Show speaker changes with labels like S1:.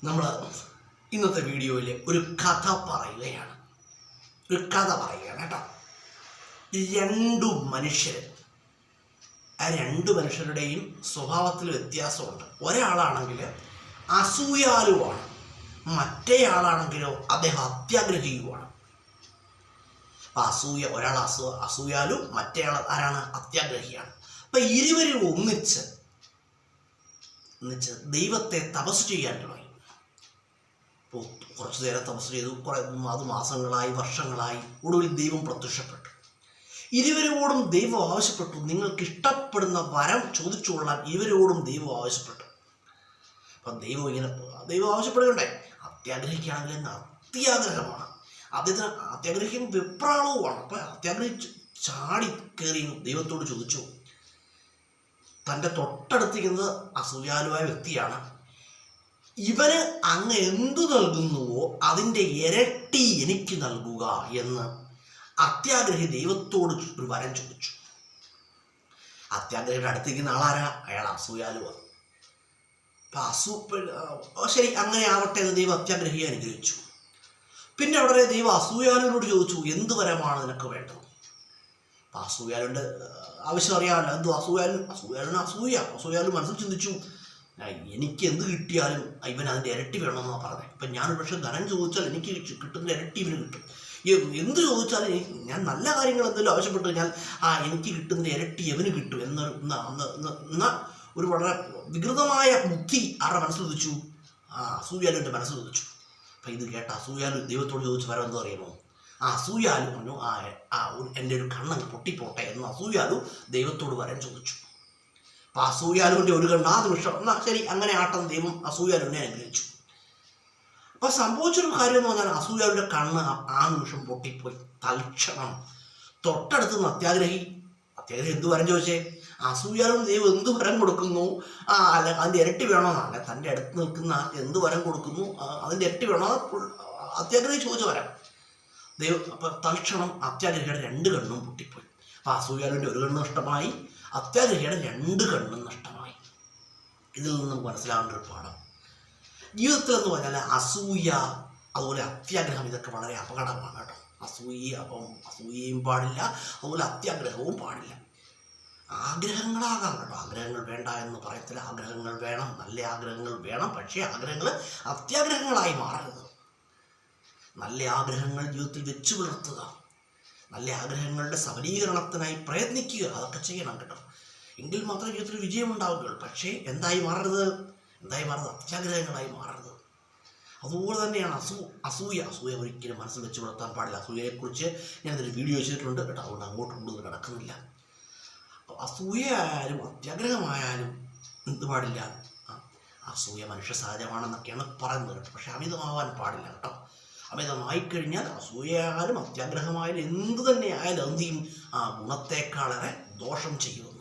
S1: നമ്മൾ ഇന്നത്തെ വീഡിയോയിൽ ഒരു കഥ പറയുകയാണ് കേട്ടോ. രണ്ടു മനുഷ്യർ, ആ രണ്ടു മനുഷ്യരുടെയും സ്വഭാവത്തിൽ വ്യത്യാസമുണ്ട്. ഒരാളാണെങ്കിൽ അസൂയാലുവാണ്, മറ്റേയാളാണെങ്കിലോ അദ്ദേഹം അത്യാഗ്രഹിയുമാണ്. അപ്പം ഒരാൾ അസൂയാലു, മറ്റേയാൾ ആരാണ്? അത്യാഗ്രഹിയാണ്. അപ്പം ഇരുവരും ഒന്നിച്ച് ദൈവത്തെ തപസ് ചെയ്യാൻ തുടങ്ങി. ഇപ്പോൾ കുറച്ചു നേരം തപസ് ചെയ്തു, അത് മാസങ്ങളായി, വർഷങ്ങളായി. ഒടുവിൽ ദൈവം പ്രത്യക്ഷപ്പെട്ടു. ഇരുവരോടും ദൈവം ആവശ്യപ്പെട്ടു, നിങ്ങൾക്ക് ഇഷ്ടപ്പെടുന്ന വരം ചോദിച്ചുകൊള്ളാൻ ഇരുവരോടും ദൈവം ആവശ്യപ്പെട്ടു. അപ്പം ദൈവം ആവശ്യപ്പെടുകയുണ്ടായി. അത്യാഗ്രഹിക്കുകയാണെങ്കിൽ അത്യാഗ്രഹമാണ്, അദ്ദേഹത്തിന് അത്യാഗ്രഹിക്കും വെപ്രാളവുമാണ്. അപ്പം അത്യാഗ്രഹിച്ച് ചാടി കയറി ദൈവത്തോട് ചോദിച്ചു. തൻ്റെ തൊട്ടടുത്തിരിക്കുന്നത് അസൂയാലുവായ വ്യക്തിയാണ്. ഇവന് അങ്ങ് എന്തു നൽകുന്നുവോ അതിൻ്റെ ഇരട്ടി എനിക്ക് നൽകുക എന്ന് അത്യാഗ്രഹി ദൈവത്തോട് ഒരു വരം ചോദിച്ചു. അത്യാഗ്രഹിയുടെ അടുത്തിരിക്കുന്ന ആളാരാ? അയാൾ അസൂയാലുവാണ്. ശരി, അങ്ങനെ ആവട്ടെ എന്ന് ദൈവം അത്യാഗ്രഹിയെ അനുഗ്രഹിച്ചു. പിന്നെ ഉടനെ ദൈവം അസൂയാലുവിനോട് ചോദിച്ചു, എന്ത് വരമാണ് നിനക്ക് വേണ്ടത്? അപ്പം അസൂയാലുവിൻ്റെ ആവശ്യം അറിയാമല്ലോ. എന്തോ അസൂയാലു മനസ്സിൽ ചിന്തിച്ചു, എനിക്ക് എന്ത് കിട്ടിയാലും ഇവൻ അതിൻ്റെ ഇരട്ടി വേണമെന്നാണ് പറഞ്ഞത്. ഇപ്പം ഞാനൊരു പക്ഷേ ധനം ചോദിച്ചാൽ എനിക്ക് കിട്ടുന്ന ഇരട്ടി ഇവന് കിട്ടും. എന്ത് ചോദിച്ചാലും ഞാൻ നല്ല കാര്യങ്ങൾ എന്തെങ്കിലും ആവശ്യപ്പെട്ട് കഴിഞ്ഞാൽ എനിക്ക് കിട്ടുന്ന ഇരട്ടി എവന് കിട്ടും എന്ന ഒരു വളരെ വികൃതമായ ബുദ്ധി ആരുടെ മനസ്സിൽ ഉദിച്ചു? അസൂയാലുവിൻ്റെ മനസ്സിൽ ഉദിച്ചു. അപ്പം ഇത് കേട്ട അസൂയാലു ദൈവത്തോട് ചോദിച്ചു വരം എന്തോ അറിയാമോ? അസൂയാലു പറഞ്ഞു, എൻ്റെ ഒരു കണ്ണങ്ങ് പൊട്ടിപ്പോട്ടെ എന്ന് അസൂയാലു ദൈവത്തോട് വരം ചോദിച്ചു. അപ്പം അസൂയാലുവിൻ്റെ ഒരു കണ്ണ് ആ നിമിഷം എന്നാൽ ശരി അങ്ങനെ ആട്ടം ദൈവം അസൂയാലുവിനെ അനുഗ്രഹിച്ചു. അപ്പം സംഭവിച്ചൊരു കാര്യം എന്ന് പറഞ്ഞാൽ അസൂയാലുവിൻ്റെ കണ്ണ് ആ നിമിഷം പൊട്ടിപ്പോയി. തൽക്ഷണം തൊട്ടടുത്ത് നിന്ന് അത്യാഗ്രഹി എന്ത് വരം ചോദിച്ചേ? അസൂയാലും ദൈവം എന്ത് വരം കൊടുക്കുന്നു അല്ല അതിൻ്റെ ഇരട്ടി വേണമെന്നല്ല, തൻ്റെ അടുത്ത് നിൽക്കുന്ന എന്ത് വരം കൊടുക്കുന്നു അതിൻ്റെ ഇരട്ടി വേണോ അത്യാഗ്രഹി ചോദിച്ച വരം ദൈവം. അപ്പം തൽക്ഷണം അത്യാഗ്രഹിയുടെ രണ്ട് കണ്ണും പൊട്ടിപ്പോയി. അപ്പം അസൂയാലുവിൻ്റെ ഒരു കണ്ണ് നഷ്ടമായി, അത്യാഗ്രഹിയുടെ രണ്ട് കണ്ണും നഷ്ടമായി. ഇതിൽ നിന്ന് നമുക്ക് മനസ്സിലാവേണ്ട ഒരു പാഠം ജീവിതത്തിൽ എന്ന് പറഞ്ഞാൽ അസൂയ അതുപോലെ അത്യാഗ്രഹം ഇതൊക്കെ വളരെ അപകടമാണ് കേട്ടോ. അസൂയയും പാടില്ല, അതുപോലെ അത്യാഗ്രഹവും പാടില്ല. ആഗ്രഹങ്ങളാകാം കേട്ടോ, ആഗ്രഹങ്ങൾ വേണ്ട എന്ന് പറയത്തില്ല. ആഗ്രഹങ്ങൾ വേണം, നല്ല ആഗ്രഹങ്ങൾ വേണം. പക്ഷേ ആഗ്രഹങ്ങൾ അത്യാഗ്രഹങ്ങളായി മാറരുത്. നല്ല ആഗ്രഹങ്ങൾ ജീവിതത്തിൽ വെച്ചു പുലർത്തുക, നല്ല ആഗ്രഹങ്ങളുടെ സബലീകരണത്തിനായി പ്രയത്നിക്കുക, അതൊക്കെ ചെയ്യണം കേട്ടോ. എങ്കിൽ മാത്രമേ ജീവിതത്തിൽ വിജയം ഉണ്ടാവുകയുള്ളൂ. പക്ഷേ എന്തായി മാറരുത്? അത്യാഗ്രഹങ്ങളായി മാറരുത്. അതുപോലെ തന്നെയാണ് അസൂയ ഒരിക്കലും മനസ്സിൽ വെച്ച് പുലർത്താൻ പാടില്ല. അസൂയയെക്കുറിച്ച് ഞാനൊരു വീഡിയോ ചെയ്തിട്ടുണ്ട് കേട്ടോ, അതുകൊണ്ട് അങ്ങോട്ട് കൂടുതൽ കിടക്കുന്നില്ല. അസൂയയായാലും അത്യാഗ്രഹമായാലും എന്ത് പാടില്ല? അസൂയ മനുഷ്യ സഹജമാണെന്നൊക്കെയാണ് പറയുന്നത് കേട്ടോ. പക്ഷെ അമിതമാവാൻ പാടില്ല കേട്ടോ. അമിതമായിക്കഴിഞ്ഞാൽ അസൂയയായാലും അത്യാഗ്രഹമായാലും എന്ത് തന്നെ ആയാലും എന്ത് ചെയ്യും? ഗുണത്തേക്കാളേറെ ദോഷം ചെയ്യും.